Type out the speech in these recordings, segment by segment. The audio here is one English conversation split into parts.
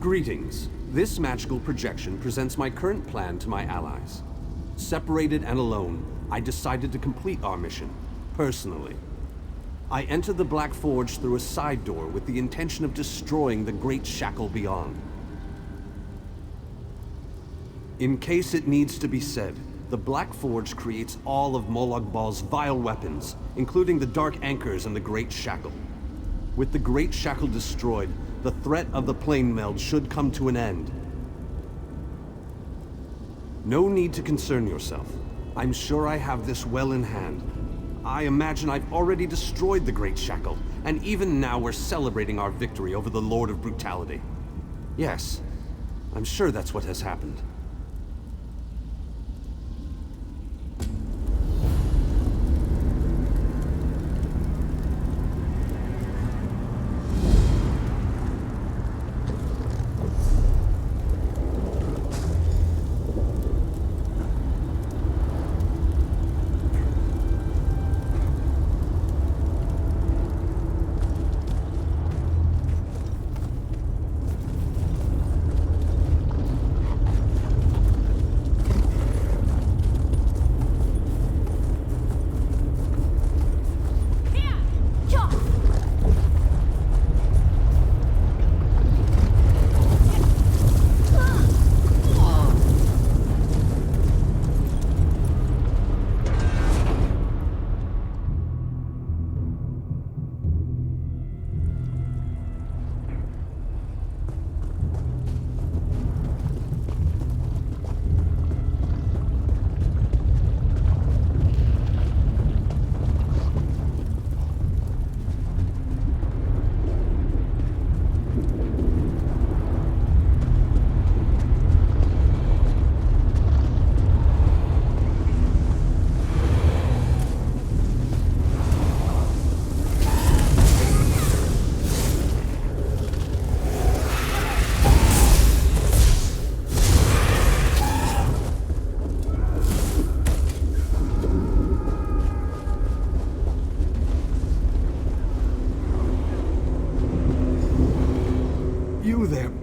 Greetings. This magical projection presents my current plan to my allies. Separated and alone, I decided to complete our mission, personally. I entered the Black Forge through a side door with the intention of destroying the Great Shackle beyond. In case it needs to be said, the Black Forge creates all of Molag Bal's vile weapons, including the Dark Anchors and the Great Shackle. With the Great Shackle destroyed, the threat of the plane meld should come to an end. No need to concern yourself. I'm sure I have this well in hand. I imagine I've already destroyed the Great Shackle, and even now we're celebrating our victory over the Lord of Brutality. Yes, I'm sure that's what has happened.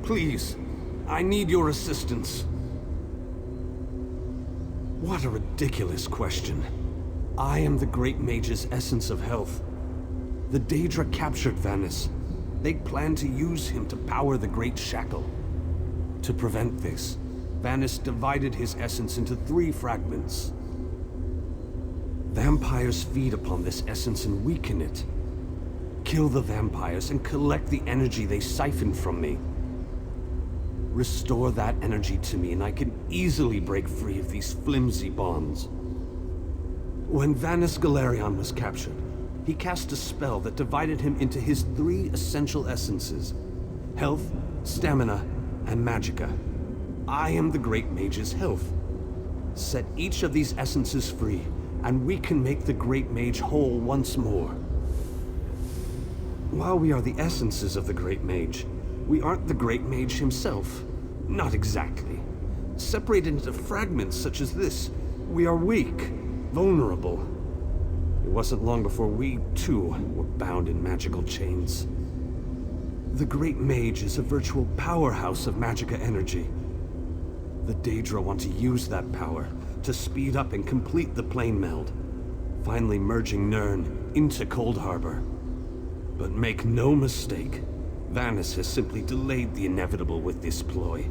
Please, I need your assistance. What a ridiculous question. I am the Great Mage's essence of health. The Daedra captured Vanus. They plan to use him to power the Great Shackle. To prevent this, Vanus divided his essence into 3 fragments. Vampires feed upon this essence and weaken it. Kill the vampires and collect the energy they siphoned from me. Restore that energy to me and I can easily break free of these flimsy bonds. When Vanus Galerion was captured, he cast a spell that divided him into his 3 essential essences: health, stamina, and magicka. I am the Great Mage's health. Set each of these essences free, and we can make the Great Mage whole once more. While we are the essences of the Great Mage, we aren't the Great Mage himself. Not exactly. Separated into fragments such as this, we are weak, vulnerable. It wasn't long before we, too, were bound in magical chains. The Great Mage is a virtual powerhouse of magicka energy. The Daedra want to use that power to speed up and complete the plane meld, finally merging Nirn into Cold Harbor. But make no mistake, Vanus has simply delayed the inevitable with this ploy.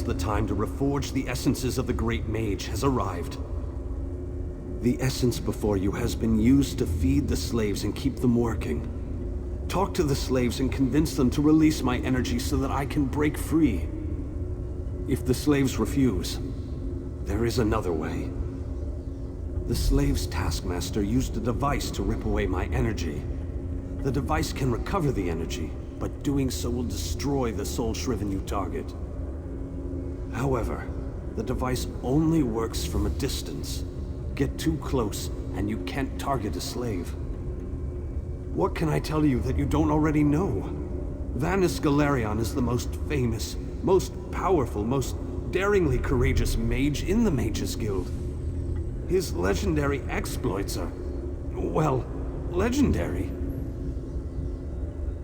the time to reforge the essences of the Great Mage has arrived. The essence before you has been used to feed the slaves and keep them working. Talk to the slaves and convince them to release my energy so that I can break free. If the slaves refuse, there is another way. The slave's taskmaster used a device to rip away my energy. The device can recover the energy, but doing so will destroy the soul-shriven you target. However, the device only works from a distance. Get too close, and you can't target a slave. What can I tell you that you don't already know? Vanus is the most famous, most powerful, most daringly courageous mage in the Mages Guild. His legendary exploits are, well, legendary.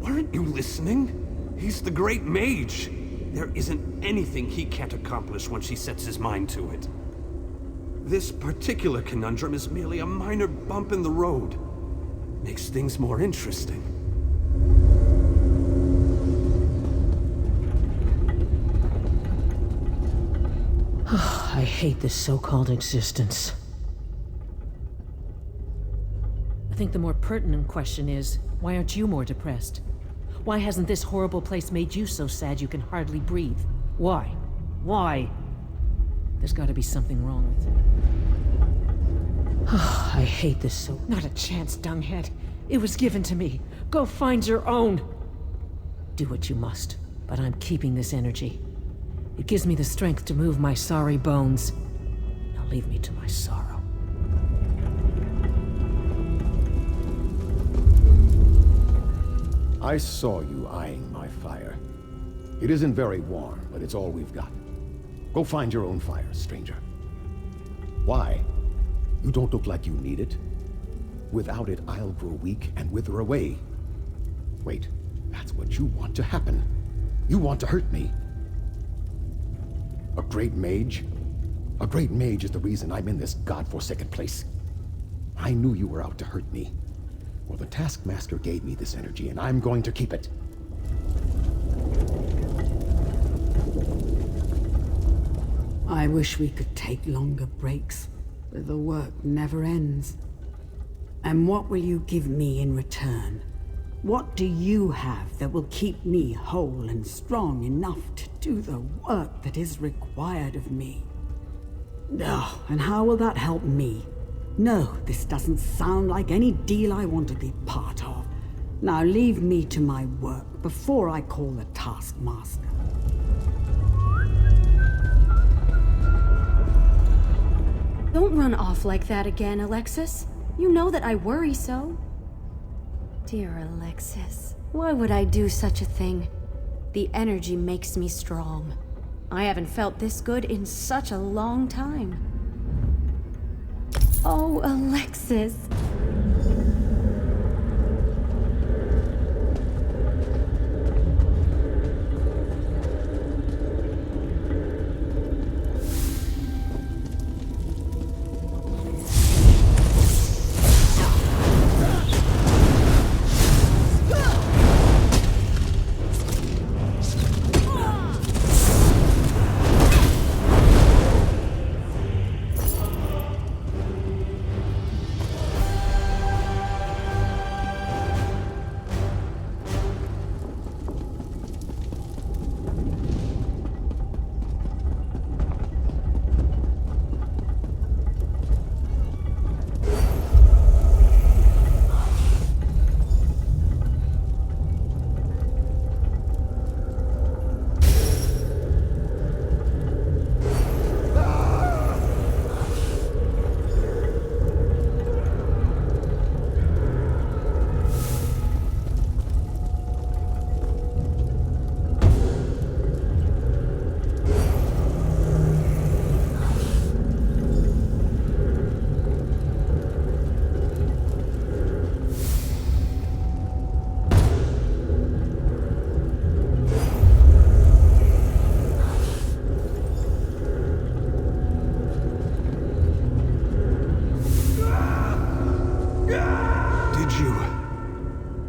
Aren't you listening? He's the Great Mage. There isn't anything he can't accomplish once he sets his mind to it. This particular conundrum is merely a minor bump in the road. Makes things more interesting. I hate this so-called existence. I think the more pertinent question is, why aren't you more depressed? Why hasn't this horrible place made you so sad you can hardly breathe? Why? Why? There's gotta be something wrong with it. I hate this so... Not a chance, dunghead. It was given to me. Go find your own! Do what you must, but I'm keeping this energy. It gives me the strength to move my sorry bones. Now leave me to my sorrow. I saw you eyeing my fire. It isn't very warm, but it's all we've got. Go find your own fire, stranger. Why? You don't look like you need it. Without it, I'll grow weak and wither away. Wait, that's what you want to happen. You want to hurt me. A great mage? A great mage is the reason I'm in this godforsaken place. I knew you were out to hurt me. Well, the Taskmaster gave me this energy, and I'm going to keep it. I wish we could take longer breaks, but the work never ends. And what will you give me in return? What do you have that will keep me whole and strong enough to do the work that is required of me? Oh, and how will that help me? No, this doesn't sound like any deal I want to be part of. Now leave me to my work before I call the Taskmaster. Don't run off like that again, Alexis. You know that I worry so. Dear Alexis, why would I do such a thing? The energy makes me strong. I haven't felt this good in such a long time. Oh, Alexis.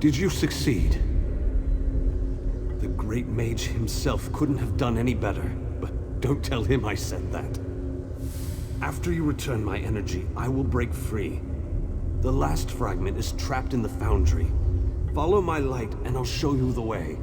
Did you succeed? The Great Mage himself couldn't have done any better, but Don't tell him I said that. After you return my energy, I will break free. The last fragment is trapped in the foundry. Follow my light, and I'll show you the way.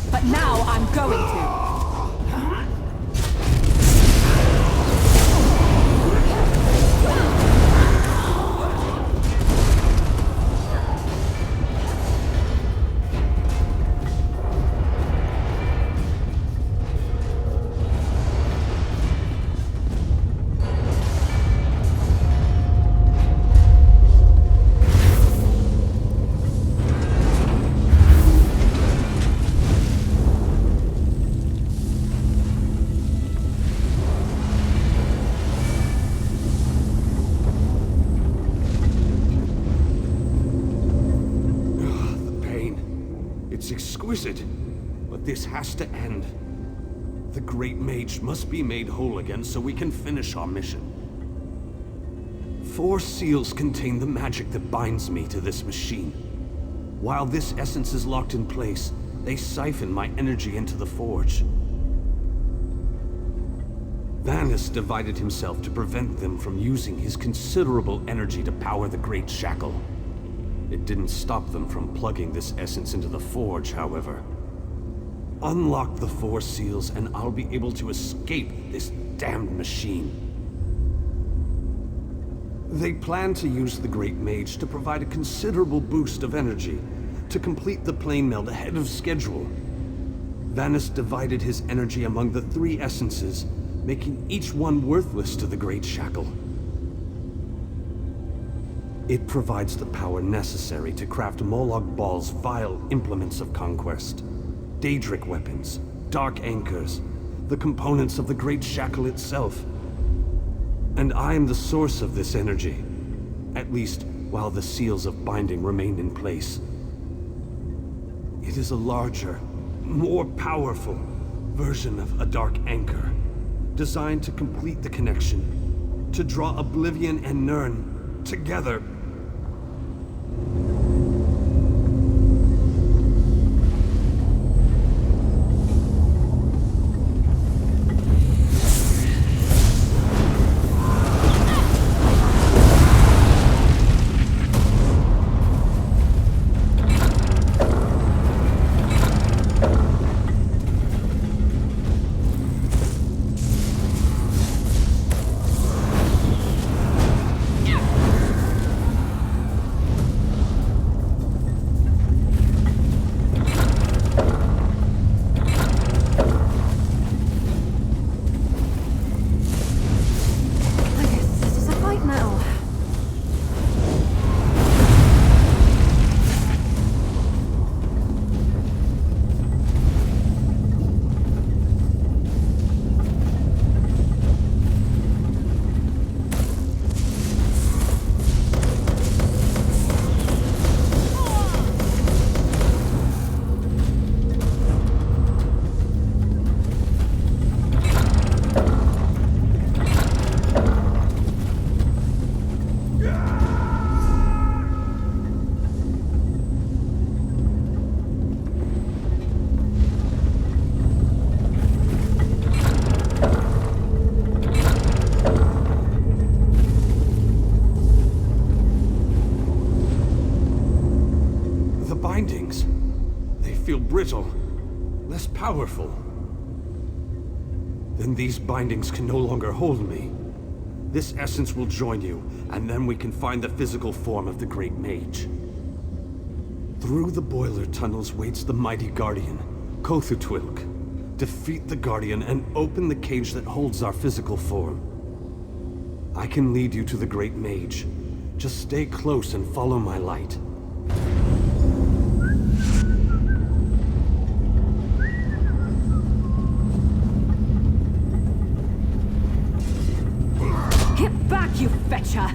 But now I'm going to. But this has to end. The Great Mage must be made whole again so we can finish our mission. 4 seals contain the magic that binds me to this machine. While this essence is locked in place, they siphon my energy into the forge. Vanus divided himself to prevent them from using his considerable energy to power the Great Shackle. It didn't stop them from plugging this essence into the forge, however. Unlock the 4 seals and I'll be able to escape this damned machine. They plan to use the Great Mage to provide a considerable boost of energy to complete the plane meld ahead of schedule. Vanus divided his energy among the 3 essences, making each one worthless to the Great Shackle. It provides the power necessary to craft Molag Bal's vile implements of conquest. Daedric weapons, dark anchors, the components of the Great Shackle itself. And I am the source of this energy, at least while the seals of binding remain in place. It is a larger, more powerful version of a dark anchor, designed to complete the connection, to draw Oblivion and Nirn together. Brittle, less powerful. Then these bindings can no longer hold me. This essence will join you, and then we can find the physical form of the Great Mage. Through the boiler tunnels waits the mighty Guardian, Kothutwilk. Defeat the Guardian and open the cage that holds our physical form. I can lead you to the Great Mage. Just stay close and follow my light. Get back, you fetcher!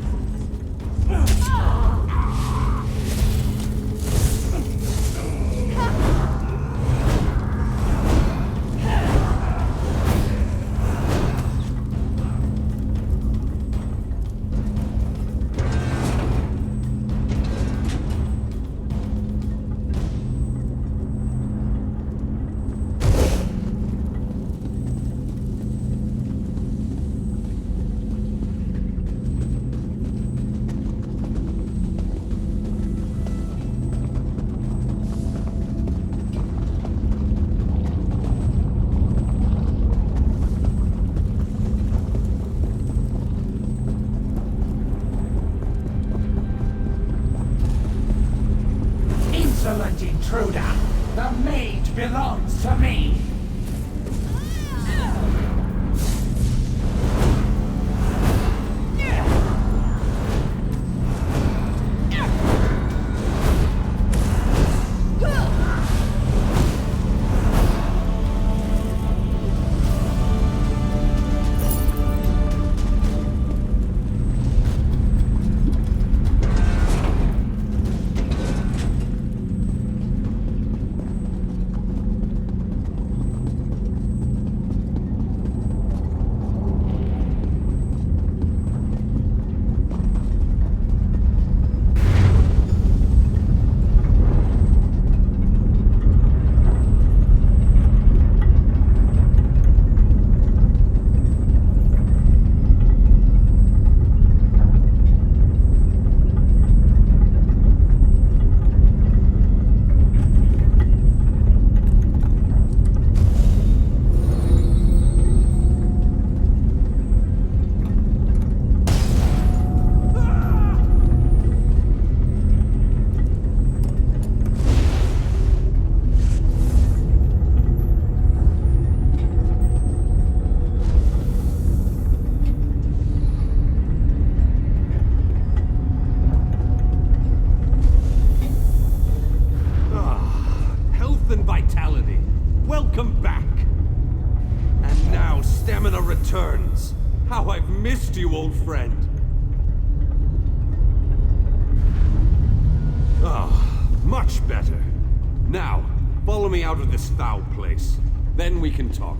Insolent intruder! The mage belongs to me! Welcome back! And now stamina returns. How I've missed you, old friend. Ah, much better. Now, follow me out of this foul place. Then we can talk.